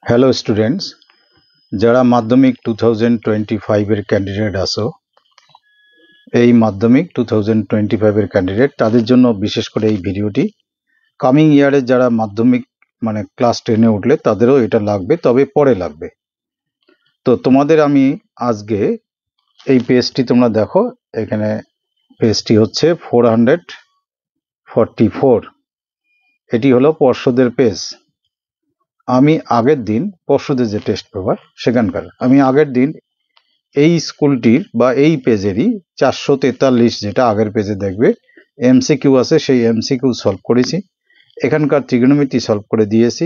Hello students, যারা মাধ্যমিক 2025 candidate আসো, এই মাধ্যমিক 2025 ক্যান্ডিডেট তাদের জন্য বিশেষ করে এই ভিডিওটি। কামিং ইয়ারে যারা মাধ্যমিক মানে ক্লাস 10-এ উঠলে তাদেরও এটা লাগবে, তবে পরে লাগবে। তো তোমাদের আমি আজকে এই পেজটি তোমরা দেখো, এখানে পেজটি হচ্ছে 444। এটি হলো পর্ষদের পেজ। আমি আগের দিন পর্ষদের যে টেস্ট পেপার সেখানকার আমি আগের দিন এই স্কুলটির বা এই পেজেরই 443 যেটা আগের পেজে দেখবে এমসিকিউ আছে, সেই এমসিকিউ সলভ করেছি। এখানকার ত্রিগোণমিতি সলভ করে দিয়েছি,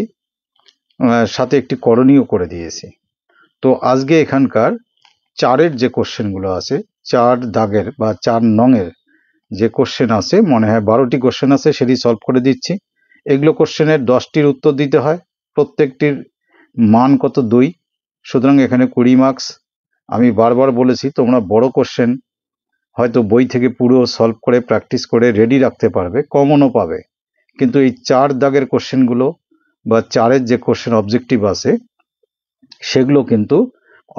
সাথে একটি করণীয় করে দিয়েছি। তো আজকে এখানকার চারের যে কোশ্চেনগুলো আছে, 4 দাগের বা 4 নংয়ের যে কোশ্চেন আছে, মনে হয় 12টি কোশ্চেন আছে, সেটি সলভ করে দিচ্ছি। এগুলো কোশ্চেনের 10টির উত্তর দিতে হয়, প্রত্যেকটির মান কত 2, সুতরাং এখানে 20 মার্কস। আমি বারবার বলেছি তোমরা বড় কোশ্চেন হয়তো বই থেকে পুরো সলভ করে প্র্যাকটিস করে রেডি রাখতে পারবে, কমনও পাবে, কিন্তু এই 4 দাগের কোশ্চেনগুলো বা 4-এর যে কোশ্চেন অবজেক্টিভ আছে সেগুলো কিন্তু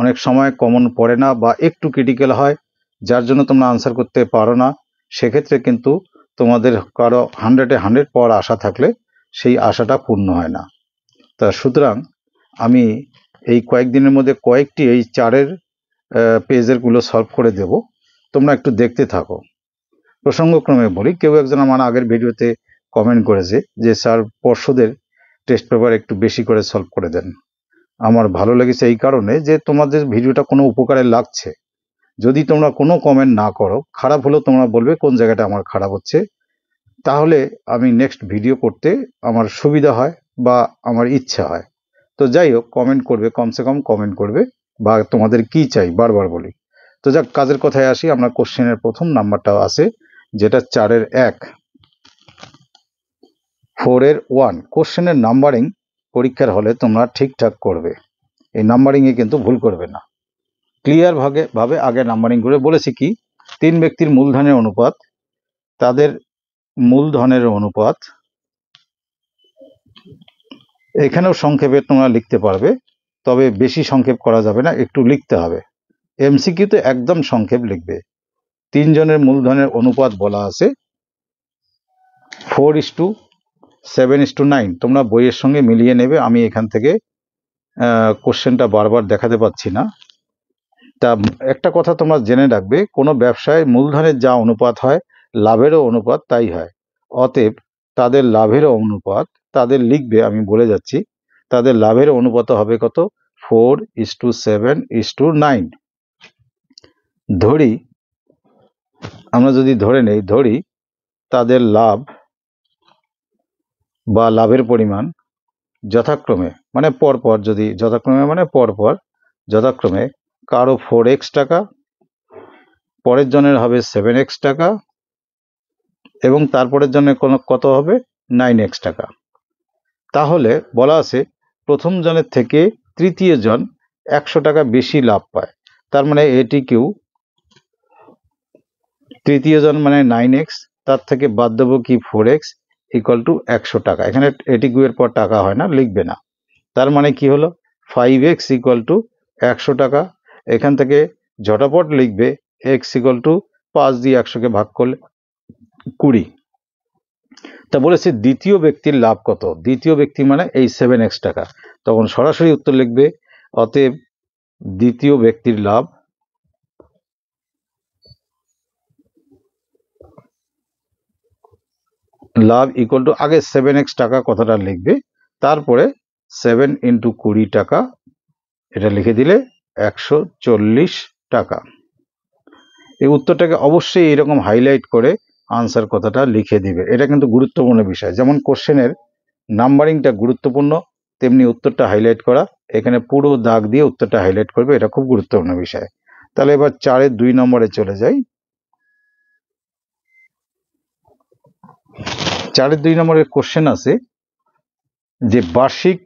অনেক সময় কমন পড়ে না বা একটু ক্রিটিক্যাল হয়, যার জন্য তোমরা আনসার করতে পারো না। সেক্ষেত্রে কিন্তু তোমাদের কারো 100-এ 100 পাওয়ার আশা থাকলে সেই আশাটা পূর্ণ হয় না। তা সুতরাং আমি এই কয়েকদিনের মধ্যে কয়েকটি এই 4-এর পেজেরগুলো সলভ করে দেব, তোমরা একটু দেখতে থাকো। প্রসঙ্গক্রমে বলি, কেউ একজন আমার আগের ভিডিওতে কমেন্ট করেছে যে স্যার পর্ষদের টেস্ট পেপার একটু বেশি করে সলভ করে দেন। আমার ভালো লেগেছে এই কারণে যে তোমাদের ভিডিওটা কোনো উপকারে লাগছে। যদি তোমরা কোনো কমেন্ট না করো, খারাপ হলেও তোমরা বলবে কোন জায়গাটা আমার খারাপ হচ্ছে, তাহলে আমি নেক্সট ভিডিও করতে আমার সুবিধা হয় বা আমার ইচ্ছা হয়। তো যাই হোক, কমেন্ট করবে, কমসে কম কমেন্ট করবে, বা তোমাদের কি চাই বারবার বলি। তো যাক, কাজের কথায় আসি। আমরা কোশ্চেনের প্রথম নাম্বারটা আছে যেটা 4-এর 1, 4-এর 1 কোশ্চেনের নাম্বারিং পরীক্ষার হলে তোমরা ঠিকঠাক করবে, এই নাম্বারিংয়ে কিন্তু ভুল করবে না। ক্লিয়ার ভাবে আগে নাম্বারিং করে বলেছি কি, 3 ব্যক্তির মূলধনের অনুপাত, তাদের মূলধনের অনুপাত, এখানেও সংক্ষেপে তোমরা লিখতে পারবে, তবে বেশি সংক্ষেপ করা যাবে না, একটু লিখতে হবে। এমসিকিউতে একদম সংক্ষেপ লিখবে। 3 জনের মূলধনের অনুপাত বলা আছে 4:7:9। তোমরা বইয়ের সঙ্গে মিলিয়ে নেবে, আমি এখান থেকে কোশ্চেনটা বারবার দেখাতে পাচ্ছি না। তা একটা কথা তোমরা জেনে রাখবে, কোনো ব্যবসায় মূলধনের যা অনুপাত হয় লাভেরও অনুপাত তাই হয়। অতএব তাদের লাভেরও অনুপাত, তাদের লিখবে, আমি বলে যাচ্ছি, তাদের লাভের অনুপাত হবে কত, 4:7:9। ধরি, আমরা যদি ধরে নেই, ধরি তাদের লাভ বা লাভের পরিমাণ যথাক্রমে মানে পরপর, যদি যথাক্রমে মানে পরপর, যথাক্রমে কারো 4x টাকা, পরের জনের হবে 7x টাকা, এবং তারপরের জন্য কত হবে 9x টাকা। তাহলে বলা আছে প্রথম জনের থেকে তৃতীয় জন 100 টাকা বেশি লাভ পায়। তার মানে এটি কিউ, তৃতীয় জন মানে 9x, তার থেকে বাদ দেবো কি 4x ইকুয়াল টু 100 টাকা। এখানে এটি কিউ এর পর টাকা হয় না, লিখবে না। তার মানে কি হলো 5x ইকুয়াল টু 100 টাকা। এখান থেকে ঝটাপট লিখবে x ইকুয়াল টু 5 দিয়ে 100-কে ভাগ করলে 20। তা বলেছে দ্বিতীয় ব্যক্তির লাভ কত, দ্বিতীয় ব্যক্তি মানে এই 7x টাকা, তখন সরাসরি উত্তর লিখবে। অতএব দ্বিতীয় ব্যক্তির লাভ ইকুয়াল টু, আগে 7x টাকা কথাটা লিখবে, তারপরে 7 × 20 টাকা, এটা লিখে দিলে 140 টাকা। এই উত্তরটাকে অবশ্যই এরকম হাইলাইট করে আনসার কথাটা লিখে দিবে, এটা কিন্তু গুরুত্বপূর্ণ বিষয়। যেমন কোশ্চেনের নাম্বারিংটা গুরুত্বপূর্ণ, তেমনি উত্তরটা হাইলাইট করা, এখানে পুরো দাগ দিয়ে উত্তরটা হাইলাইট করবে, এটা খুব গুরুত্বপূর্ণ বিষয়। তাহলে এবার 4-এর 2 নম্বরে চলে যাই। 4-এর 2 নম্বরের কোশ্চেন আছে যে বার্ষিক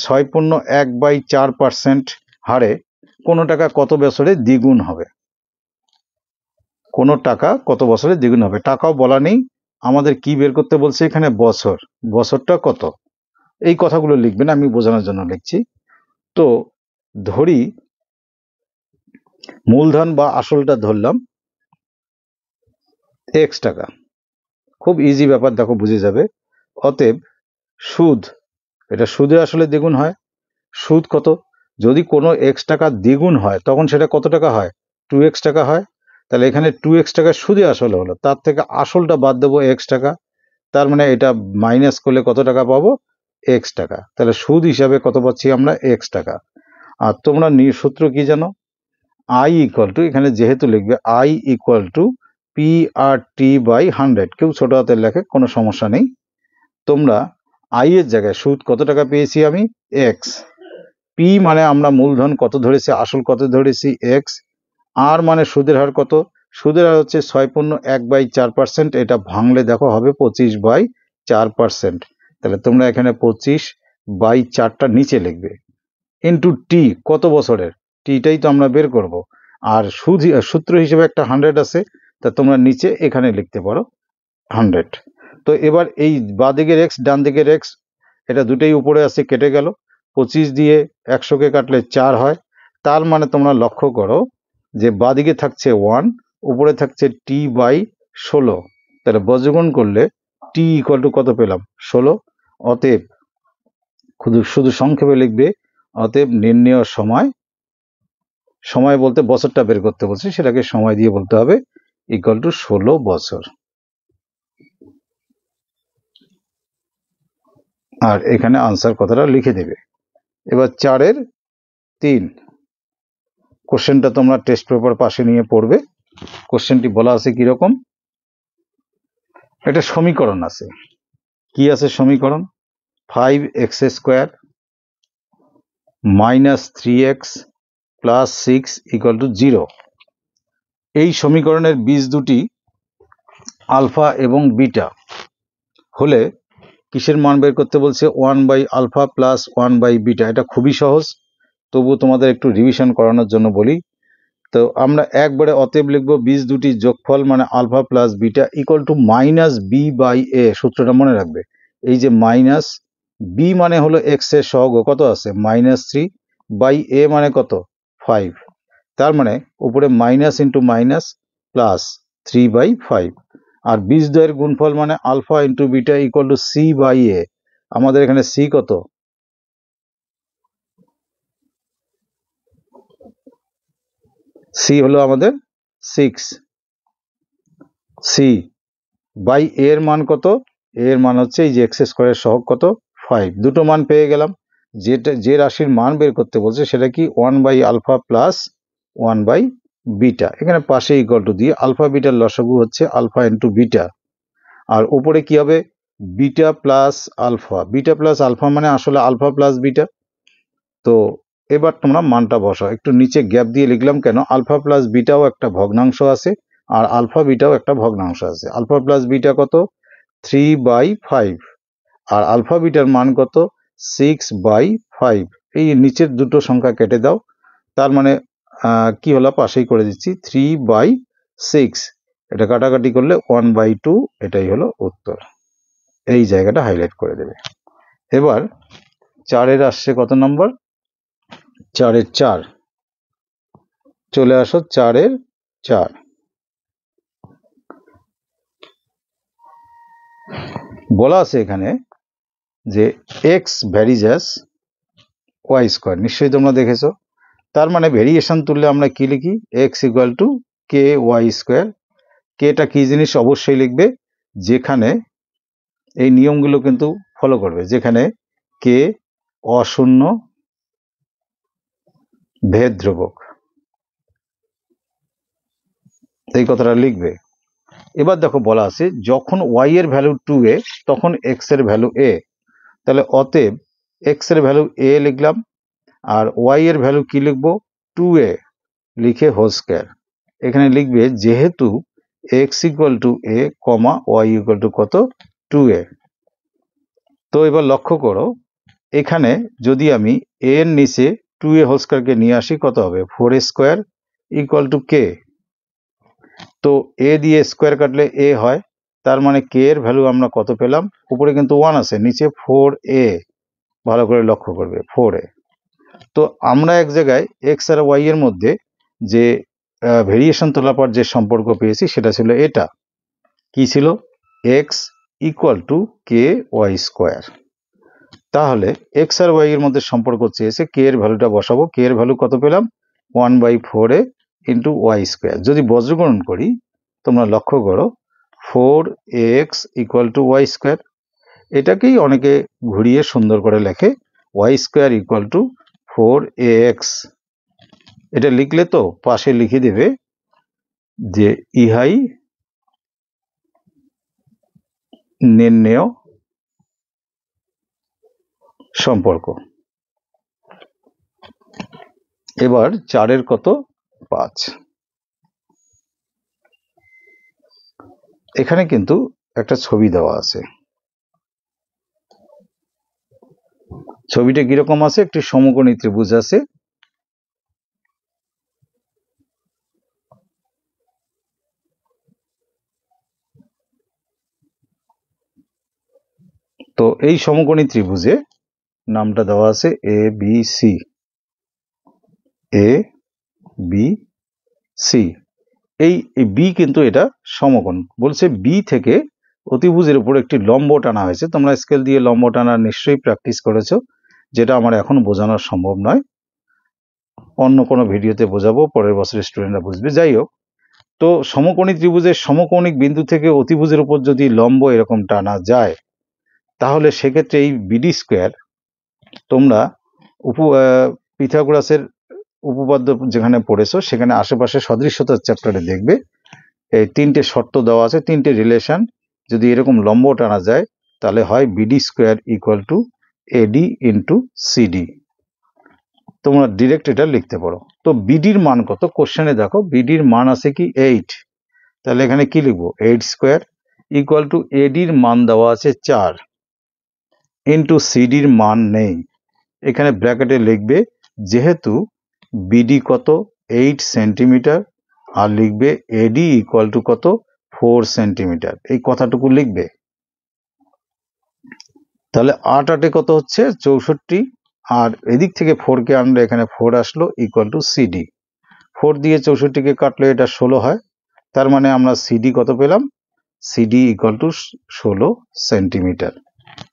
6.1/4% হারে কোনো টাকা কত বছরে দ্বিগুণ হবে, কোনো টাকা কত বছরে দ্বিগুণ হবে। টাকাও বলা নেই, আমাদের কি বের করতে বলছে এখানে, বছর, বছরটা কত। এই কথাগুলো লিখবেন, আমি বোঝানোর জন্য লিখছি। তো ধরি মূলধন বা আসলটা ধরলাম এক্স টাকা, খুব ইজি ব্যাপার, দেখো বুঝে যাবে। অতএব সুদ, এটা সুদে আসলে দ্বিগুণ হয়। সুদ কত? যদি কোনো এক্স টাকা দ্বিগুণ হয় তখন সেটা কত টাকা হয়? 2x টাকা হয়। তাহলে এখানে 2x টাকা সুদে আসলে হলো, তার থেকে আসলটা বাদ দেবো এক্স টাকা, তার মানে এটা মাইনাস করলে কত টাকা পাবো? এক্স টাকা। তাহলে সুদ হিসাবে কত পাচ্ছি আমরা? এক্স টাকা। আর তোমরা সূত্র কি জানো? আই ইকুয়াল টু, এখানে যেহেতু লিখবে I equal to P R T by 100, কেউ ছোট হাতের লেখে, কোনো সমস্যা নেই। তোমরা আই এর জায়গায় সুদ কত টাকা পেয়েছি আমি? এক্স। পি মানে আমরা মূলধন কত ধরেছি, আসল কত ধরেছি? এক্স। আর মানে সুদের হার কত? সুদের হার হচ্ছে 6.1/4%, এটা ভাঙলে দেখো হবে 25/4%। তাহলে তোমরা এখানে 25/4টা নিচে লিখবে, ইন্টু টি, কত বছরের, টিটাই তো আমরা বের করব। আর সূত্র হিসেবে একটা 100 আছে, তা তোমরা নিচে এখানে লিখতে পারো 100। তো এবার এই বাঁ দিকের এক্স ডান দিকের এক্স, এটা দুটোই উপরে আছে, কেটে গেল। 25 দিয়ে 100কে কাটলে 4 হয়। তার মানে তোমরা লক্ষ্য করো যে বাঁদিকে থাকছে 1, উপরে থাকছে টি বাই 16। তাহলে বজ্রগুণ করলে টি ইকুয়াল টু কত পেলাম? 16। অতএব শুধু সংক্ষেপে লিখবে, অতএব নির্ণেয় সময়, সময় বলতে বছরটা বের করতে বলছে, সেটাকে সময় দিয়ে বলতে হবে, ইকুয়াল টু 16 বছর। আর এখানে আনসার কথাটা লিখে দেবে। এবার 4-এর 3 কোশ্চেনটা তোমরা টেস্ট পেপার পাশে নিয়ে পড়বে। কোশ্চেনটি বলা আছে কিরকম? এটা সমীকরণ আছে। কি আছে সমীকরণ? 5x² minus 3x plus 6 equal to 0। এই সমীকরণের বীজ দুটি আলফা এবং বিটা হলে কিসের মান বের করতে বলছে? 1/α প্লাস 1/β। এটা খুবই সহজ, তবু তোমাদের একটু রিভিশন করানোর জন্য বলি। তো আমরা একবারে অতএব লিখবো বীজ দুটি যোগফল মানে alpha plus beta equal to minus B by A. সূত্রটা মনে রাখবে, এই যে মাইনাস বি মানে হলো এক্স এর সহগ কত আছে? -3 বাই এ মানে কত? 5। তার মানে উপরে মাইনাস ইন্টু মাইনাস প্লাস 3/5। আর বীজদ্বয়ের গুণফল মানে alpha into beta equal to C by A. আমাদের এখানে সি কত? সি হলো আমাদের 6। সি বাই এর মান কত? এর মান হচ্ছে এই যে এক্স স্কোয়ারের সহগ কত? 5। দুটো মান পেয়ে গেলাম। যে রাশির মান বের করতে বলছে সেটা কি? 1/α প্লাস 1/β। এখানে পাশে ইকুয়াল টু দিয়ে আলফা বিটার লসাগু হচ্ছে আলফা ইন্টু বিটা। আর উপরে কি হবে? Beta plus alpha. Beta plus alpha মানে আসলে আলফা প্লাস বিটা। তো এবার তোমরা মানটা বসাও। একটু নিচে গ্যাপ দিয়ে লিখলাম কেন? আলফা প্লাস বিটাও একটা ভগ্নাংশ আছে, আর আলফা বিটাও একটা ভগ্নাংশ আছে। আলফা প্লাস বিটা কত? 3/5। আর আলফা বিটার মান কত? 6/5। এই নিচের দুটো সংখ্যা কেটে দাও, তার মানে কি হলো? পাশেই করে দিচ্ছি 3/6। এটা কাটাকাটি করলে 1/2। এটাই হলো উত্তর। এই জায়গাটা হাইলাইট করে দেবে। এবার 4-এর আসছে কত নম্বর? 4-এর 4। চলে আসো 4-এর 4। বলা আছে এখানে যে X varies as Y square, নিশ্চয়ই তোমরা দেখেছো। তার মানে ভেরিয়েশন তুললে আমরা কি লিখি? X equal to K Y square. কেটা কি জিনিস? অবশ্যই লিখবে যেখানে এই নিয়মগুলো কিন্তু ফলো করবে, যেখানে কে অশূন্য ভেদ ধ্রুবক, এই কথাটা লিখবে। এবার দেখো বলা আছে যখন ওয়াই এর ভ্যালু 2a তখন এক্স এর ভ্যালু a। তাহলে অতএব এক্স এর ভ্যালু a লিখলাম, আর ওয়াই এর ভ্যালু কি লিখবো? 2a লিখে হোল স্কয়ার। এখানে লিখবে যেহেতু X equal to a, Y equal to কত? 2a। তো এবার লক্ষ্য করো, এখানে যদি আমি a এর নিচে 2a হোল স্কয়ারকে নিয়ে আসি, কত হবে? 4a square equal to k। তো a দিয়ে স্কোয়ার কাটলে a হয়, তার মানে k এর ভ্যালু আমরা কত পেলাম? উপরে কিন্তু 1 আছে, নিচে 4a ভালো করে লক্ষ্য করবে 4a। তো আমরা এক জায়গায় এক্স আর ওয়াই এর মধ্যে যে ভেরিয়েশন তোলার পর যে সম্পর্ক পেয়েছি সেটা ছিল এটা, কি ছিল, X equal to K Y square. তাহলে এক্স আর ওয়াই এর মধ্যে সম্পর্ক চেয়েছে, কে এর ভ্যালুটা বসাবো, কে এর ভ্যালু কত পেলাম, 1/4a ইন্টু ওয়াই স্কোয়ার। যদি বজ্রগণন করি তোমরা লক্ষ্য করো 4ax equal to Y square. এটাকেই অনেকে ঘুরিয়ে সুন্দর করে লেখে Y square equal two 4ax। এটা লিখলে তো পাশে লিখে দেবে যে ইহাই নির্ণেয় সম্পর্ক। এবার 4 কত, 5। এখানে কিন্তু একটা ছবি দেওয়া আছে, ছবিটা কিরকম আছে, একটি সমকোণী ত্রিভুজ আছে। তো এই সমকোণী ত্রিভুজে নামটা দেওয়া আছে A B C, A B C. এই বি কিন্তু এটা সমকোণ, বলছে বি থেকে অতিভুজের উপর একটি লম্ব টানা হয়েছে। তোমরা স্কেল দিয়ে লম্ব টানা নিশ্চয়ই প্র্যাকটিস করেছো, যেটা আমার এখন বোঝানো সম্ভব নয়, অন্য কোনো ভিডিওতে বোঝাবো, পরের বছরের স্টুডেন্টরা বুঝবে। যাই হোক, তো সমকোণী ত্রিভুজের সমকোণিক বিন্দু থেকে অতিভুজের উপর যদি লম্ব এরকম টানা যায়, তাহলে সেক্ষেত্রে এই বিডি স্কোয়ার তোমরা পিথাগোরাসের উপপাদ্য যেখানে পড়েছো সেখানে আশেপাশে সদৃশ্যতার চ্যাপ্টারে দেখবে এই 3টে শর্ত দেওয়া আছে, 3টে রিলেশন। যদি এরকম লম্ব টানা যায় তাহলে হয় বিডি স্কোয়ার ইকুয়াল টু এডি ইন্টু সিডি। তোমরা ডিরেক্ট এটা লিখতে পারো। তো বিডির মান কত, কোশ্চেনে দেখো বিডির মান আছে কি 8, তাহলে এখানে কি লিখবো, 8 স্কোয়ার ইকুয়াল টু এডির মান দেওয়া আছে 4 ইন্টু সিডির মান নেই, এখানে ব্র্যাকেটে লিখবে যেহেতু বিডি কত 8 সেন্টিমিটার আর লিখবে এডি ইকুয়াল টু কত 4 সেন্টিমিটার, এই কথাটুকু লিখবে। তাহলে 8 8 কত হচ্ছে 64, আর এদিক থেকে 4 কে আনলে এখানে 4 আসলো ইকুয়াল টু সিডি। 4 দিয়ে 64 কে কাটলে এটা 16 হয়, তার মানে আমরা সিডি কত পেলাম, সিডি ইকুয়াল টু 16 সেন্টিমিটার।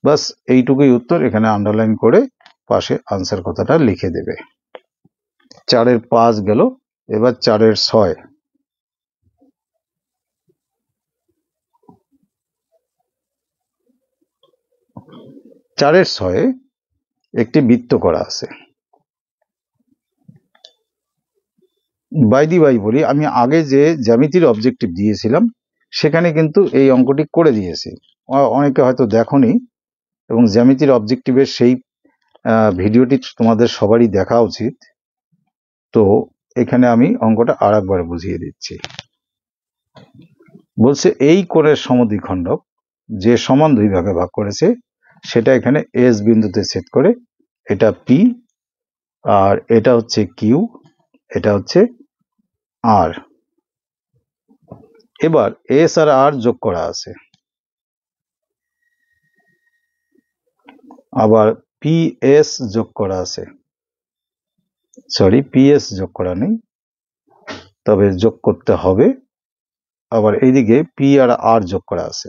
বাস এইটুকুই উত্তর, এখানে আন্ডারলাইন করে পাশে আনসার কথাটা লিখে দেবে। 4 5 গেল, এবার 4 6। 4 6 একটি বৃত্ত করা আছে। বাই দি বাই বলি, আমি আগে যে জ্যামিতির অবজেক্টিভ দিয়েছিলাম সেখানে কিন্তু এই অঙ্কটি করে দিয়েছি, অনেকে হয়তো দেখোনি, এবং জ্যামিতির অবজেক্টিভের সেই ভিডিওটি তোমাদের সবারই দেখা উচিত। তো এখানে আমি অঙ্কটা আর একবার বুঝিয়ে দিচ্ছি। বলছে এই কোণের সমদ্বিখণ্ডক যে সমান দুই ভাগে ভাগ করেছে সেটা এখানে এস বিন্দুতে ছেদ করে, এটা পি আর এটা হচ্ছে কিউ, এটা হচ্ছে আর। এবার এস আর আর যোগ করা আছে, আবার পিএস যোগ করা আছে, সরি পিএস যোগ করা নেই, তবে যোগ করতে হবে। আবার এইদিকে পি আর আর যোগ করা আছে।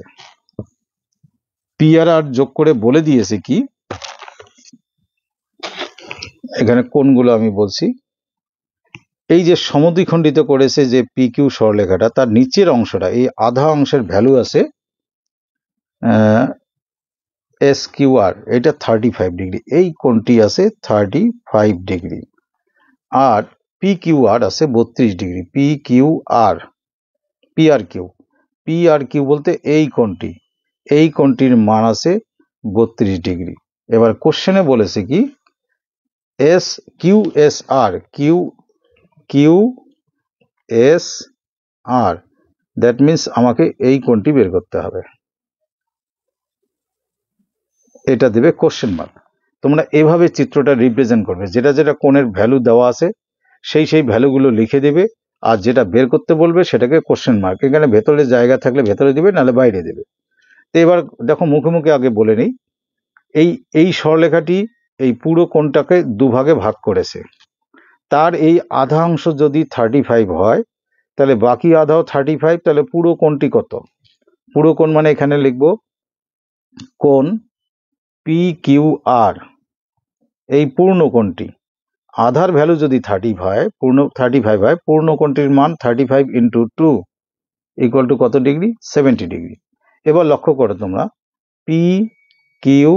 পি আর আর যোগ করে বলে দিয়েছে কি, এখানে কোনগুলো আমি বলছি, এই যে সমদ্বিখণ্ডিত করেছে যে পি কিউ সরলরেখাটা, তার নিচের অংশটা, এই আধা অংশের ভ্যালু আছে এস কিউ আর, এটা 35 ডিগ্রি, এই কোণটি আছে 35 ডিগ্রি, আর পি কিউ আর আছে 32 degree. P Q R, P R Q, P আর কিউ বলতে এই কোণটি, এই কোণটির মান আছে 32 ডিগ্রি। এবার কোশ্চেনে বলেছে কি S Q S R, Q Q S R, that means আমাকে এই কোণটি বের করতে হবে, এটা দেবে কোশ্চেন মার্ক। তোমরা এভাবে চিত্রটা রিপ্রেজেন্ট করবে, যেটা যেটা কোণের ভ্যালু দেওয়া আছে সেই সেই ভ্যালুগুলো লিখে দেবে, আর যেটা বের করতে বলবে সেটাকে কোশ্চেন মার্ক, এখানে ভেতরে জায়গা থাকলে ভেতরে দিবে, নাহলে বাইরে দেবে। তো এবার দেখো মুখে মুখে আগে বলে নেই, এই এই সরলরেখাটি এই পুরো কোণটাকে দুভাগে ভাগ করেছে। তার এই আধা অংশ যদি 35 হয় তাহলে বাকি আধাও 35, তাহলে পুরো কোণটি কত? পুরো কোণ মানে এখানে লিখব কোণ পি কিউ আর, এই পূর্ণ কোণটি আধার ভ্যালু যদি 35 হয়, পূর্ণ কোণটির মান 35 ইন্টু 2 ইকুয়াল টু কত ডিগ্রি? 70 ডিগ্রি। এবার লক্ষ্য করো তোমরা, পি কিউ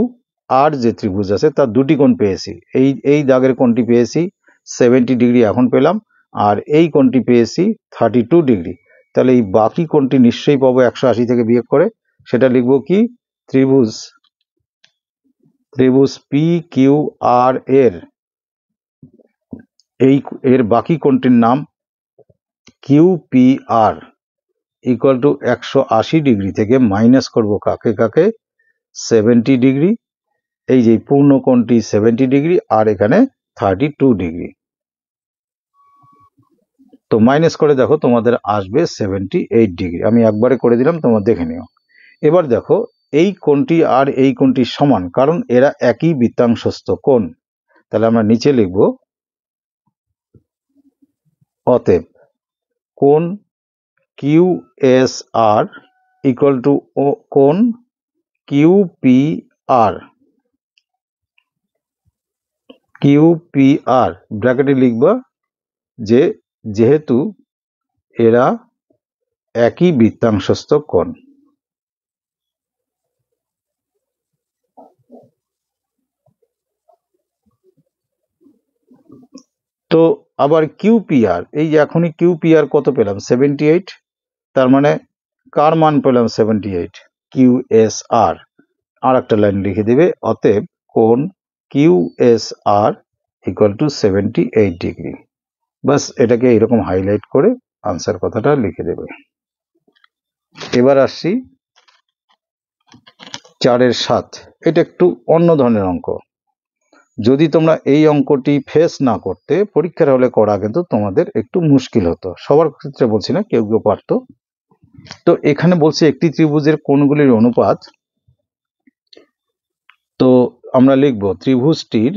আর যে ত্রিভুজ আছে তার দুটি কোণ পেয়েছি। এই দাগের কোণটি পেয়েছি 70 ডিগ্রি এখন পেলাম, আর এই কোণটি পেয়েছি 32 ডিগ্রি। তাহলে এই বাকি কোণটি নিশ্চয়ই পাবো 180 থেকে বিয়োগ করে। সেটা লিখব কি? ত্রিভুজ পি কিউ আর এর বাকি কোণটির নাম Q P R equal to 180 degree থেকে মাইনাস করব কাকে? 70 ডিগ্রি। এই যে পূর্ণ কোণটি 70 ডিগ্রি আর এখানে 32 ডিগ্রি। তো মাইনাস করে দেখো তোমাদের আসবে 78 ডিগ্রি। আমি একবারে করে দিলাম, তোমরা দেখে নিও। এবার দেখো এই কোণটি আর এই কোণটি সমান, কারণ এরা একই বৃত্তাংশস্থ কোণ। তাহলে আমরা নিচে লিখব অতএব কোণ Q S R equal to কোণ কিউ পি আর। ব্র্যাকেটে লিখবা যে যেহেতু এরা একই বৃত্তাংশস্থ কোণ। তো আবার কিউপিআর, এই যে এখনই কিউপিআর কত পেলাম? 78। তার মানে কার মান পেলাম 78? কিউএসআর। আর একটা লাইন লিখে দেবে অতএব কোণ কিউএসআর ইকুয়াল টু 78 ডিগ্রি। বাস এটাকে এরকম হাইলাইট করে আনসার কথাটা লিখে দেবে। এবার আসছি 4-7। এটা একটু অন্য ধরনের অঙ্ক। যদি তোমরা এই অঙ্কটি ফেস না করতে, পরীক্ষার হলে করা কিন্তু তোমাদের একটু মুশকিল হতো। সবার ক্ষেত্রে বলছি না, কেউ কেউ পারতো। তো এখানে বলছে একটি ত্রিভুজের কোণগুলির অনুপাত। তো আমরা লিখব ত্রিভুজটির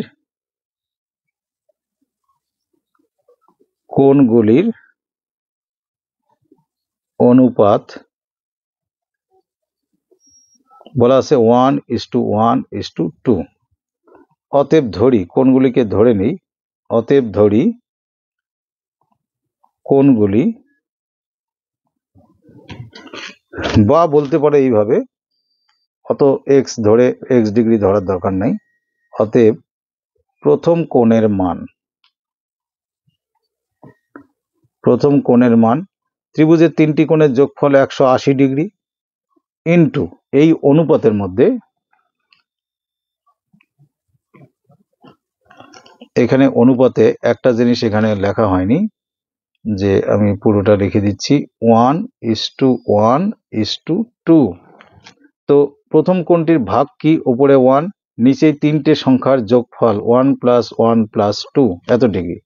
কোণগুলির অনুপাত বলা আছে 1:1:2। অতএব ধরি, কোণগুলিকে ধরে নিই, অতএব ধরি কোণগুলি, বা বলতে পারে এইভাবে, অত এক্স ডিগ্রি ধরার দরকার নাই। অতএব প্রথম কোণের মান ত্রিভুজের তিনটি কোণের যোগফল 180 ডিগ্রি ইন্টু এই অনুপাতের মধ্যে, এখানে অনুপাতে একটা জিনিস এখানে লেখা হয়নি, যে আমি পুরোটা লিখে দিচ্ছি 1:1:2। তো প্রথম কোণটির ভাগ কি? উপরে 1, নিচে তিনটে সংখ্যার যোগফল 1 + 1 + 2 এত ডিগ্রি।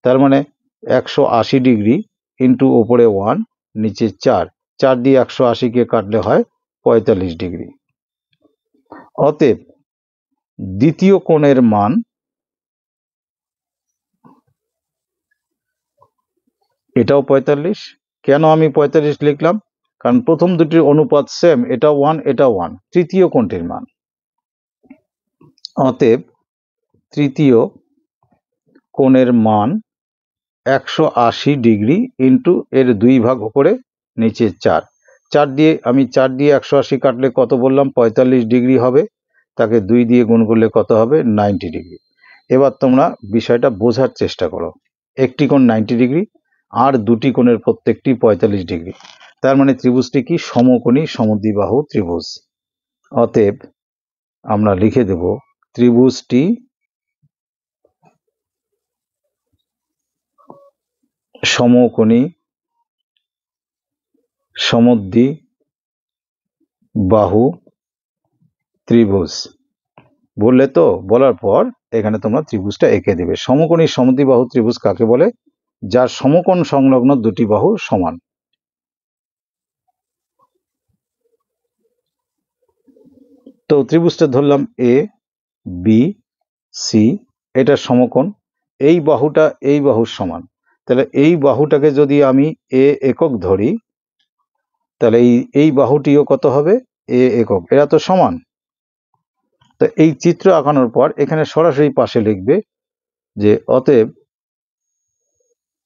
তার মানে 180 ডিগ্রি ইন্টু উপরে 1 নিচে 4 দিয়ে 180-কে কাটলে হয় 45 ডিগ্রি। অতএব দ্বিতীয় কোণের মান, এটাও 45। কেন আমি 45 লিখলাম? কারণ প্রথম দুটির অনুপাত সেম, এটা 1 এটা 1। তৃতীয় কোণটির মান, অতএব তৃতীয় কোণের মান 180 ডিগ্রি ইন্টু এর 2 ভাগ উপরে নিচে 4 দিয়ে 180 কাটলে কত বললাম? 45 ডিগ্রি হবে। তাকে 2 দিয়ে গুণ করলে কত হবে? 90 ডিগ্রি। এবার তোমরা বিষয়টা বোঝার চেষ্টা করো। একটি কোণ 90 ডিগ্রি আর দুটি কোণের প্রত্যেকটি 45 ডিগ্রি। তার মানে ত্রিভুজটি কি? সমকোণী সমদ্বিবাহু ত্রিভুজ। অতএব আমরা লিখে দেব ত্রিভুজটি সমকোণী সমদ্বিবাহু ত্রিভুজ। বললে তো, বলার পর এখানে তোমরা ত্রিভুজটা এঁকে দেবে। সমকোণী সমদ্বিবাহু ত্রিভুজ কাকে বলে? যার সমকোণ সংলগ্ন দুটি বাহু সমান। তো ত্রিভুজটা ধরলাম এ, বি সি, এটা সমকোণ, এই বাহুটা এই বাহুর সমান, তাহলে এই বাহুটাকে যদি আমি এ একক ধরি, তাহলে এই বাহুটিও কত হবে? এ একক, এরা তো সমান। তো এই চিত্র আঁকানোর পর এখানে সরাসরি পাশে লিখবে যে অতএব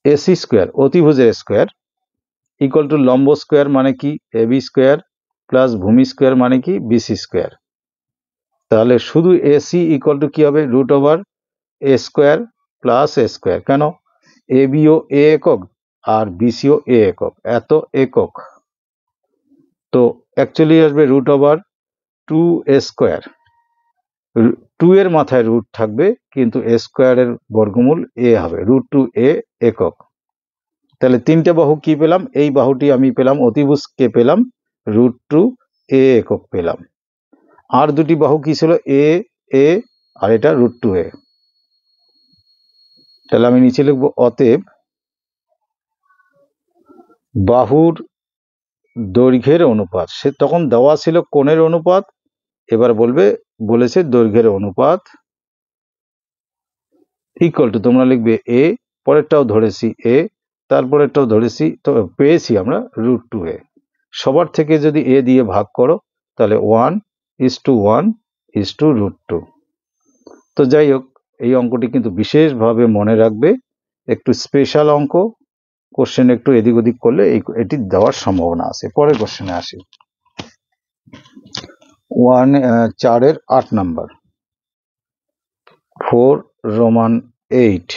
এসি স্কোয়ার, অতিভুজের স্কোয়ার, ইকুয়াল টু লম্ব স্কোয়ার মানে কি এবি স্কোয়ার, প্লাস ভূমি স্কোয়ার মানে কি বিসি স্কোয়ার। তাহলে শুধু এসি ইকুয়াল টু কি হবে? Root over a square plus A square. কেন? এ বিও এ একক আর বিসিও এ একক, এত একক, তো অ্যাকচুয়ালি আসবে রুট ওভার 2a স্কোয়ার। 2 এর মাথায় রুট থাকবে, কিন্তু এ স্কোয়ারের বর্গমূল এ হবে, √2a একক। তাহলে তিনটে বাহু কি পেলাম? এই বাহুটি আমি পেলাম, অতিভুজকে পেলাম √2a একক পেলাম। আর দুটি বাহু কি ছিল? এ এ আর এটা √2a। তাহলে আমি নিচে লিখবো অতএব বাহুর দৈর্ঘ্যের অনুপাত, সে তখন দেওয়া ছিল কোণের অনুপাত, এবার বলেছে দৈর্ঘ্যের অনুপাত ইকুয়াল টু, তোমরা লিখবে এ, পরেরটাও ধরেছি এ, তারপরেরটাও ধরেছি, তো পেয়েছি আমরা √2a। সবার থেকে যদি এ দিয়ে ভাগ করো তাহলে 1:1:√2। তো যাই হোক, এই অঙ্কটি কিন্তু বিশেষভাবে মনে রাখবে, একটু স্পেশাল অঙ্ক, কোশ্চেন একটু এদিক ওদিক করলে এটি দেওয়ার সম্ভাবনা আছে। পরের কোশ্চেনে আসি, 4-এর 8 নাম্বার, 4-8।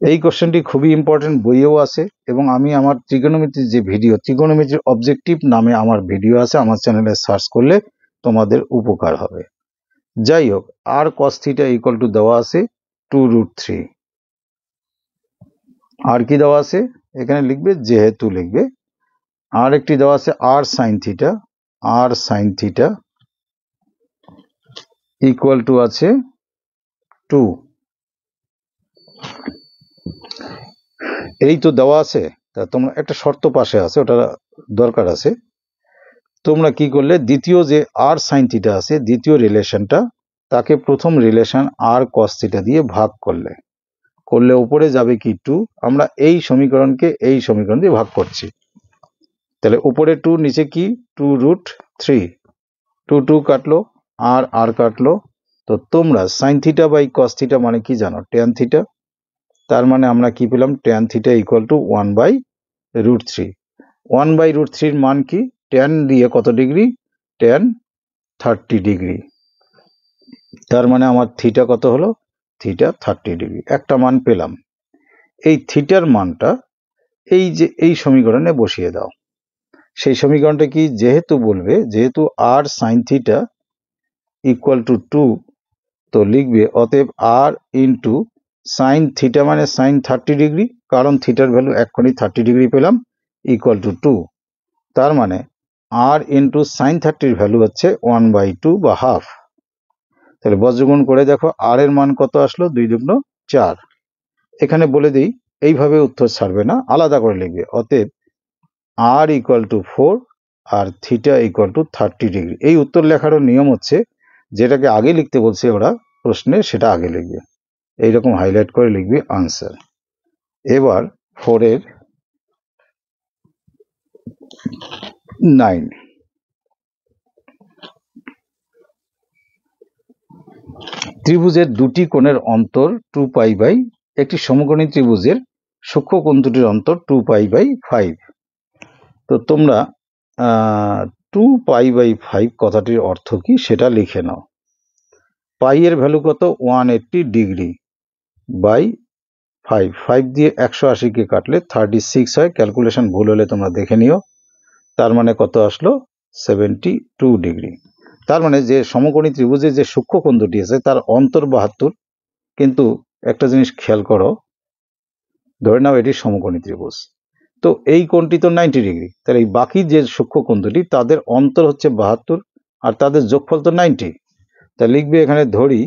এই কোশ্চেনটি খুবই ইম্পর্টেন্ট, বইয়েও আছে, এবং আমি আমার ত্রিগোনোমেট্রির যে ভিডিও, ত্রিগোনোমেট্রির অবজেক্টিভ নামে আমার ভিডিও আছে, আমার চ্যানেলে সার্চ করলে তোমাদের উপকার হবে। যাই হোক, আর cos থিটা ইকুয়াল টু দেওয়া আছে 2√3। আর কি দেওয়া আছে এখানে লিখবে, যেহেতু লিখবে। আর একটি দেওয়া আছে আর সাইন থিটা ইকুয়াল টু আছে 2। এই তো দেওয়া আছে, তা তোমরা একটা শর্ত পাশে আছে, ওটা দরকার আছে। তোমরা কি করলে, দ্বিতীয় যে আর সাইন থিটা আছে, দ্বিতীয় রিলেশনটা, তাকে প্রথম রিলেশন আর cos থিটা দিয়ে ভাগ করলে উপরে যাবে কি 2। আমরা এই সমীকরণকে এই সমীকরণ দিয়ে ভাগ করছি, তাহলে উপরে 2, নিচে কি 2√3, 2 কাটলো আর কাটলো। তো তোমরা sine theta by cos theta মানে কি জানো? Tan theta. তার মানে আমরা কি পেলাম? Tan theta equal two 1/√3। 1/√3 মান কি? ট্যান দিয়ে কত ডিগ্রি? Tan 30 degree. তার মানে আমার থিটা কত হলো? Theta 30 degree. একটা মান পেলাম। এই থিটার মানটা এই সমীকরণে বসিয়ে দাও। সেই সমীকরণটা কি? যেহেতু আর সাইন থিটা ইকুয়াল টু 2, তো লিখবে অতএব আর ইন্টু সাইন থিটা মানে সাইন 30 ডিগ্রি, কারণ থিটার ভ্যালু এক্ষুনি 30 ডিগ্রি পেলাম, ইকুয়াল টু 2। তার মানে আর ইন্টু সাইন 30 ভ্যালু হচ্ছে 1/2 বা হাফ। তাহলে বজ্রগুণ করে দেখো আর এর মান কত আসলো? 2×4। এখানে বলে দিই, এইভাবে উত্তর ছাড়বে না, আলাদা করে লিখবে। অতএব আর ইকুয়াল টু 4 আর থিটা ইকুয়াল টু 30 ডিগ্রি। এই উত্তর লেখারও নিয়ম হচ্ছে, যেটাকে আগে লিখতে বলছে ওরা প্রশ্নে, সেটা আগে লিখবে, এইরকম হাইলাইট করে লিখবে আনসার। এবার 4-9, ত্রিভুজের দুটি কোণের অন্তর 2π/, একটি সমকোণী ত্রিভুজের সূক্ষ্ম কোণ দুটির অন্তর 2π/5। তো তোমরা 2π/5 কথাটির অর্থ কি সেটা লিখে নাও। পাই এর ভ্যালু কত? 180 ডিগ্রি বাই 5। 5 দিয়ে 180কে কাটলে 36 হয়, ক্যালকুলেশন ভুল হলে তোমরা দেখে নিও। তার মানে কত আসলো? 72 ডিগ্রি। তার মানে যে সমকোণী ত্রিভুজের যে সূক্ষ্ম কোণ দুটি আছে তার অন্তর 72। কিন্তু একটা জিনিস খেয়াল করো, ধরে নাও এটি সমকোণী ত্রিভুজ, তো এই কোণটি তো 90 ডিগ্রি, তাহলে এই বাকি যে সূক্ষ্ম কোণ দুটি তাদের অন্তর হচ্ছে 72 আর তাদের যোগফল তো 90। তা লিখবে এখানে, ধরি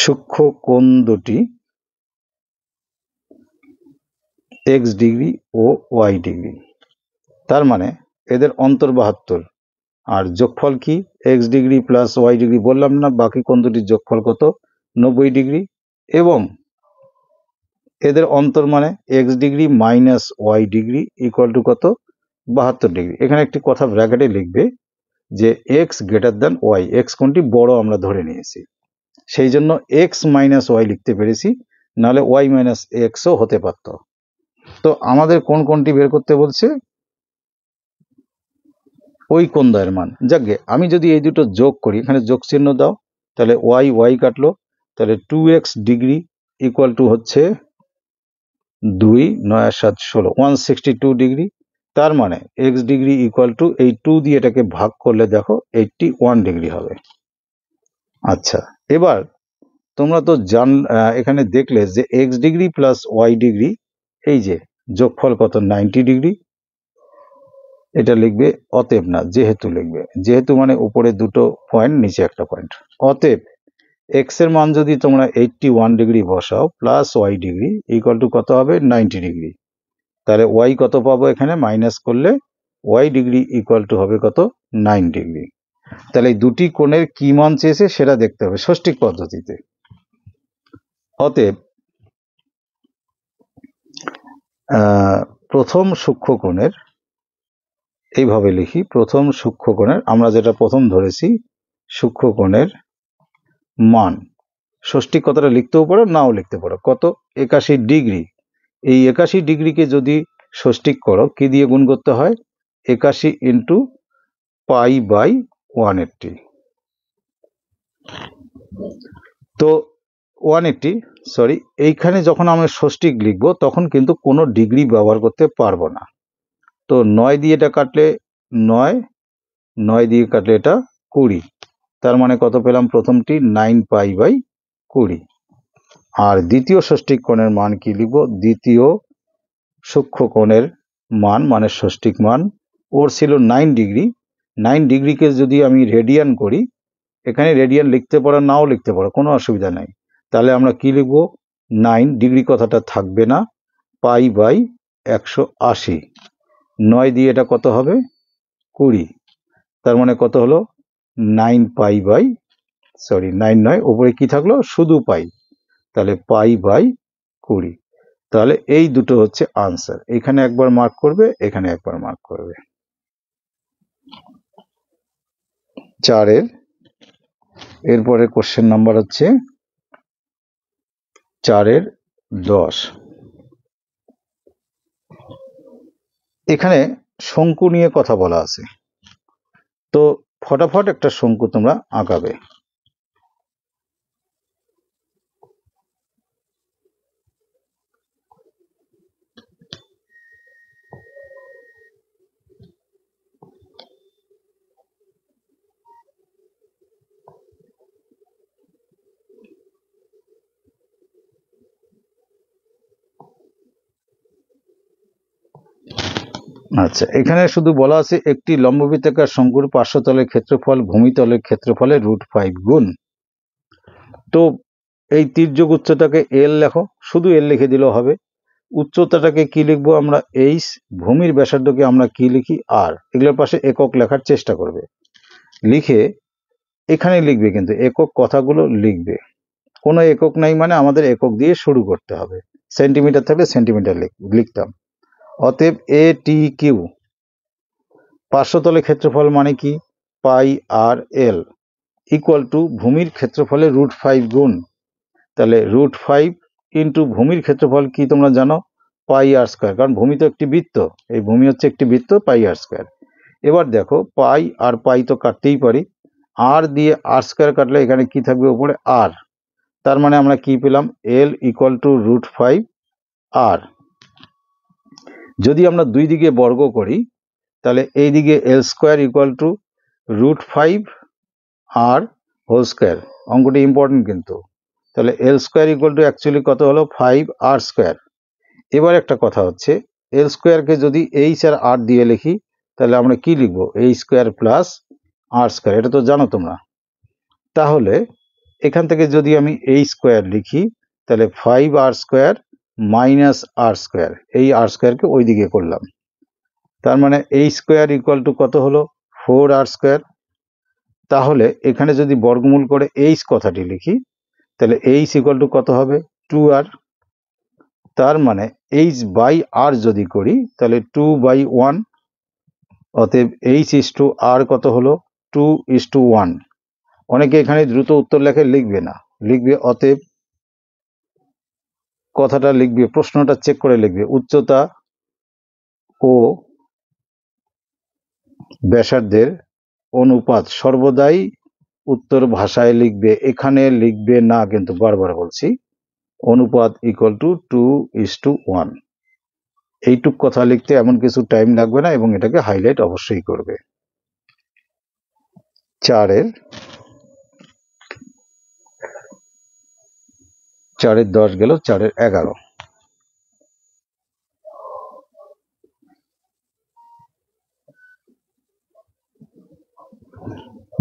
সূক্ষ্ম কোণ দুটি x ডিগ্রি ও y ডিগ্রি। তার মানে এদের অন্তর 72, আর যোগফল কি X degree plus Y degree, বললাম না বাকি কোণ দুটির যোগফল কত 90 ডিগ্রি, এবং এদের অন্তর মানে X degree minus Y degree equal to কত 72 ডিগ্রি। এখানে একটি কথা ব্র্যাকেটে লিখবে যে X greater than Y, X কোণটি বড় আমরা ধরে নিয়েছি, সেই জন্য এক্স মাইনাস ওয়াই লিখতে পেরেছি, নাহলে ওয়াই মাইনাস এক্সও হতে পারত। তো আমাদের কোন কোণটি বের করতে বলছে, ওই কোণদ্বয়ের মান। যাকে আমি যদি এই দুটো যোগ করি, এখানে যোগ চিহ্ন দাও, তাহলে ওয়াই ওয়াই কাটলো, তাহলে 2x ডিগ্রি ইকুয়াল টু হচ্ছে 2 9 7 16 162 ডিগ্রি। তার মানে এক্স ডিগ্রি ইকুয়াল টু এই 2 দিয়ে এটাকে ভাগ করলে দেখো 81 ডিগ্রি হবে। আচ্ছা, এবার তোমরা তো এখানে দেখলে যে X degree plus Y degree, এই যে যোগফল কত 90 ডিগ্রি, এটা লিখবে অতএব, না যেহেতু লিখবে, যেহেতু মানে উপরে দুটো পয়েন্ট নিচে একটা পয়েন্ট। অতএব এক্স এর মান যদি তোমরা 81 ডিগ্রি বসাও plus Y degree equal to কত হবে 90 ডিগ্রি, তাহলে ওয়াই কত পাবো, এখানে মাইনাস করলে ওয়াই ডিগ্রি ইকুয়াল টু হবে কত 9 ডিগ্রি। তাহলে এই দুটি কোণের কি মান চেয়েছে সেটা দেখতে হবে ষষ্ঠিক পদ্ধতিতে। অতএব প্রথম সূক্ষ্মকোণের, এইভাবে লিখি, প্রথম সূক্ষ্মকোণের, আমরা যেটা প্রথম ধরেছি সূক্ষ্মকোণের মান, ষষ্ঠিক কথাটা লিখতেও পারো নাও লিখতে পারো, কত 81 ডিগ্রি। এই 81 ডিগ্রিকে যদি ষষ্ঠিক করো কি দিয়ে গুণ করতে হয়, 81 ইন্টু পাই বাই 180। তো 180, সরি, এইখানে যখন আমরা ষষ্ঠিক লিখবো তখন কিন্তু কোনো ডিগ্রি ব্যবহার করতে পারবো না। তো 9 দিয়ে এটা কাটলে 9, 9 দিয়ে কাটলে এটা 20, তার মানে কত পেলাম, প্রথমটি 9 পাই বাই 20। আর দ্বিতীয় ষষ্ঠিক কোণের মান কি লিখবো, দ্বিতীয় সূক্ষ্মকোণের মান মানে ষষ্ঠিক মান, ওর ছিল 9 ডিগ্রি, 9 ডিগ্রিকে যদি আমি রেডিয়ান করি, এখানে রেডিয়ান লিখতে পারো নাও লিখতে পারো, কোনো অসুবিধা নাই। তাহলে আমরা কি লিখবো, 9 ডিগ্রি কথাটা থাকবে না, পাই বাই 180, 9 দিয়ে এটা কত হবে 20, তার মানে কত হলো 9 পাই বাই, সরি 9 নয়, উপরে কি থাকলো শুধু পাই, তাহলে পাই বাই 20। তাহলে এই দুটো হচ্ছে আনসার, এখানে একবার মার্ক করবে, এখানে একবার মার্ক করবে। 4-এর এরপরে কোশ্চেন নাম্বার হচ্ছে 4-এর 10। এখানে শঙ্কু নিয়ে কথা বলা আছে, তো ফটাফট একটা শঙ্কু তোমরা আঁকাবে। আচ্ছা, এখানে শুধু বলা আছে একটি লম্ববৃত্তাকার শঙ্কুর পার্শ্বতলের ক্ষেত্রফল ভূমিতলের ক্ষেত্রফলের √5 গুণ। তো এই তির্যক উচ্চতাকে এল লেখো, শুধু এল লিখে দিলেও হবে। উচ্চতাটাকে কি লিখবো আমরা এইচ, ভূমির ব্যাসার্ধকে আমরা কি লিখি আর, এগুলোর পাশে একক লেখার চেষ্টা করবে, লিখে এখানে লিখবে, কিন্তু একক কথাগুলো লিখবে, কোনো একক নাই মানে আমাদের একক দিয়ে শুরু করতে হবে, সেন্টিমিটার থাকলে সেন্টিমিটার লিখতাম। অতএব এ টি কিউ পার্শ্বতলের ক্ষেত্রফল মানে কি পাই আর এল ইকুয়াল টু ভূমির ক্ষেত্রফলের √5 গুণ, তাহলে √5 ইন্টু ভূমির ক্ষেত্রফল কি তোমরা জানো পাই আর স্কোয়ার, কারণ ভূমি তো একটি বৃত্ত, এই ভূমি হচ্ছে একটি বৃত্ত, পাই আর স্কোয়ার। এবার দেখো পাই আর পাই তো কাটতেই পারি, আর দিয়ে আর স্কোয়ার কাটলে এখানে কি থাকবে উপরে আর, তার মানে আমরা কি পেলাম এল ইকুয়াল টু √5 আর। যদি আমরা দুই দিকে বর্গ করি তাহলে এই দিকে এল স্কোয়ার ইকুয়াল টু √5 আর হোল স্কোয়ার, অঙ্কটি ইম্পর্টেন্ট কিন্তু। তাহলে L square equal to actually কত হলো 5 আর স্কোয়ার। এবার একটা কথা হচ্ছে এল স্কোয়ারকে যদি এইচ আর আর দিয়ে লিখি তাহলে আমরা কি লিখবো এই স্কোয়ার প্লাস আর স্কোয়ার, এটা তো জানো তোমরা। তাহলে এখান থেকে যদি আমি এই স্কোয়ার লিখি তাহলে 5 আর স্কোয়ার মাইনাস আর স্কোয়ার, এই আর স্কোয়ারকে ওই দিকে করলাম, তার মানে এই স্কোয়ার ইকুয়াল টু কত হলো 4r স্কোয়ার। তাহলে এখানে যদি বর্গমূল করে এইচ কথাটি লিখি তাহলে এইচ ইকুয়াল টু কত হবে 2r। তার মানে এইচ বাই আর যদি করি তাহলে 2/1। অতএব এইচ ইস টু আর কত হলো 2:1। অনেকে এখানে দ্রুত উত্তর লেখে, লিখবে না, লিখবে অতএব কথাটা লিখবে, প্রশ্নটা চেক করে লিখবে উচ্চতা ও ব্যাসার্ধের অনুপাত সর্বদাই উত্তর ভাষায় লিখবে, এখানে লিখবে না, কিন্তু বারবার বলছি অনুপাত ইকুয়াল টু 2:1। এইটুক কথা লিখতে এমন কিছু টাইম লাগবে না এবং এটাকে হাইলাইট অবশ্যই করবে। 4-এর 10 গেল, 4-এর 11।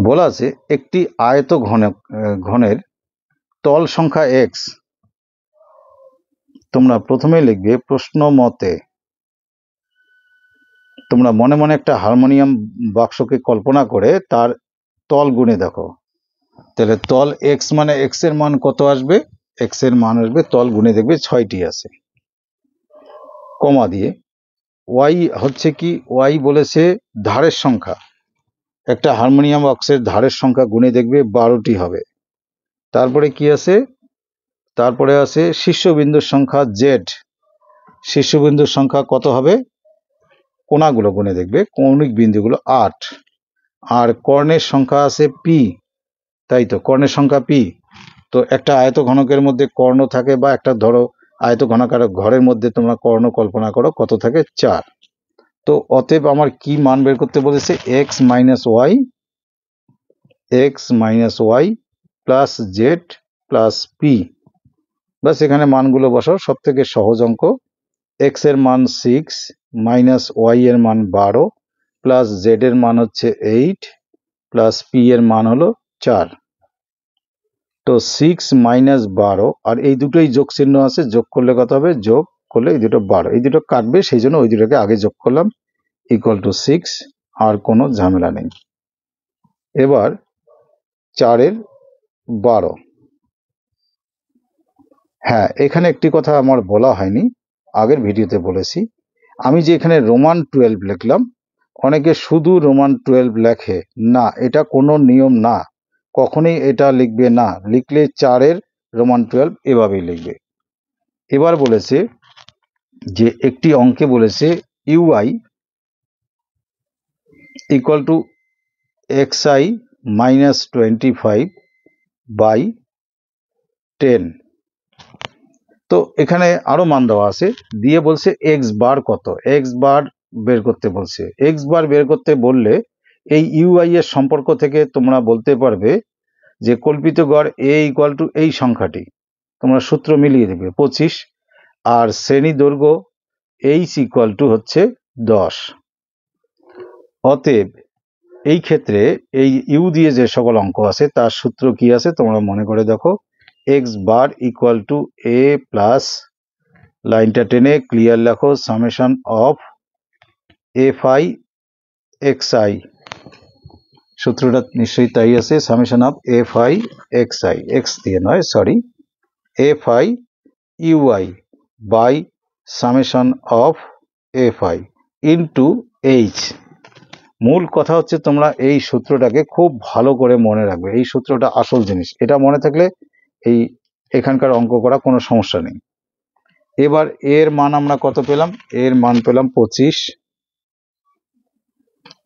বলা আছে একটি আয়ত ঘনের তল সংখ্যা x। তোমরা প্রথমে লিখবে প্রশ্ন মতে, তোমরা মনে মনে একটা হারমোনিয়াম বাক্সকে কল্পনা করে তার তল গুণে দেখো। তাহলে তল x মানে x এর মান কত আসবে, x এর মান আসবে, তল গুণে দেখবে 6টি আছে, কমা দিয়ে। y হচ্ছে কি, y বলেছে ধারের সংখ্যা, একটা হারমোনিয়াম বাক্সের ধারের সংখ্যা গুণে দেখবে 12টি হবে। তারপরে কি আছে, তারপরে আছে শীর্ষবিন্দুর সংখ্যা z, শীর্ষবিন্দুর সংখ্যা কত হবে, কোণাগুলো গুণে দেখবে, কৌণিক বিন্দুগুলো 8। আর কর্ণের সংখ্যা আছে p, তাই তো, কর্ণের সংখ্যা p। তো একটা আয়ত ঘনকের মধ্যে কর্ণ থাকে, বা একটা ধরো আয়ত ঘনাকার ঘরের মধ্যে তোমরা কর্ণ কল্পনা করো, কত থাকে 4। তো অতএব আমার কি মান বের করতে বলেছে, x minus Y plus Z plus P. বাস এখানে মানগুলো বসাও, সব থেকে সহজ অঙ্ক। x এর মান 6, মাইনাস ওয়াই এর মান 12, প্লাস জেড এর মান হচ্ছে 8, প্লাস পি এর মান হলো 4। তো 6 মাইনাস 12, আর এই দুটোই যোগ চিহ্ন আছে, যোগ করলে কত হবে, যোগ করলে এই দুটো 12, এই দুটো কাটবে, সেই জন্য ওই দুটোকে আগে যোগ করলাম, ইকুয়াল টু 6। আর কোনো ঝামেলা নেই। এবার 4-এর 12। হ্যাঁ, এখানে একটি কথা আমার বলা হয়নি, আগের ভিডিওতে বলেছি। আমি যে এখানে রোমান 12 লিখলাম, অনেকে শুধু রোমান 12 লেখে না, এটা কোনো নিয়ম না, কখনোই এটা লিখবে না। লিখলে 4-এর রোমান 12 এভাবেই লিখবে। এবার বলেছে যে একটি অঙ্কে বলেছে U I equal to xi minus 25/10। তো এখানে আরো মান দেওয়া আছে, দিয়ে বলছে এক্স বার কত, এক্স বার বের করতে বলছে। এক্স বার বের করতে বললে এই ইউআই এর সম্পর্ক থেকে তোমরা বলতে পারবে যে কল্পিত গড় এ ইকুয়াল টু এই সংখ্যাটি, তোমরা সূত্র মিলিয়ে দেবে 25, আর শ্রেণী দৈর্ঘ্য এইচ ইকুয়াল টু হচ্ছে 10। অতএব এই ক্ষেত্রে এই ইউ দিয়ে যে সকল অঙ্ক আছে তার সূত্র কি আছে তোমরা মনে করে দেখো, X bar equal to A plus, লাইনটা টেনে ক্লিয়ার লেখো, summation of F I X I, সূত্রটা নিশ্চয়ই তাই আছে, summation of F I X I, X দিয়ে নয়, sorry, F I U I by summation of F I into H. মূল কথা হচ্ছে তোমরা এই সূত্রটাকে খুব ভালো করে মনে রাখবে, এই সূত্রটা আসল জিনিস, এটা মনে থাকলে এই এখানকার অঙ্ক করা কোনো সমস্যা নেই। এবার এর মান আমরা কত পেলাম, এর মান পেলাম 25।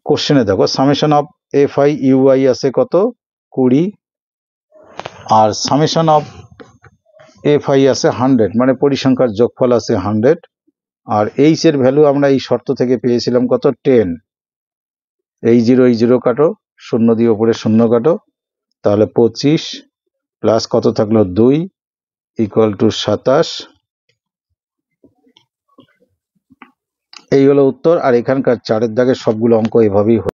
কোশ্চেনে দেখো summation of F I U I আছে কত 20, আর সামেশন অফ এফ আই আছে 100, মানে পরিসংখ্যার যোগফল আছে 100। আর এইচ এর ভ্যালু আমরা এই শর্ত থেকে পেয়েছিলাম কত 10। এই জিরো কাটো, শূন্য দিয়ে উপরে শূন্য কাটো, তাহলে 25 প্লাস কত থাকলো 2 ইকুয়াল টু 27। এই হলো উত্তর। আর এখানকার 4-এর দাগের সবগুলো অঙ্ক এভাবেই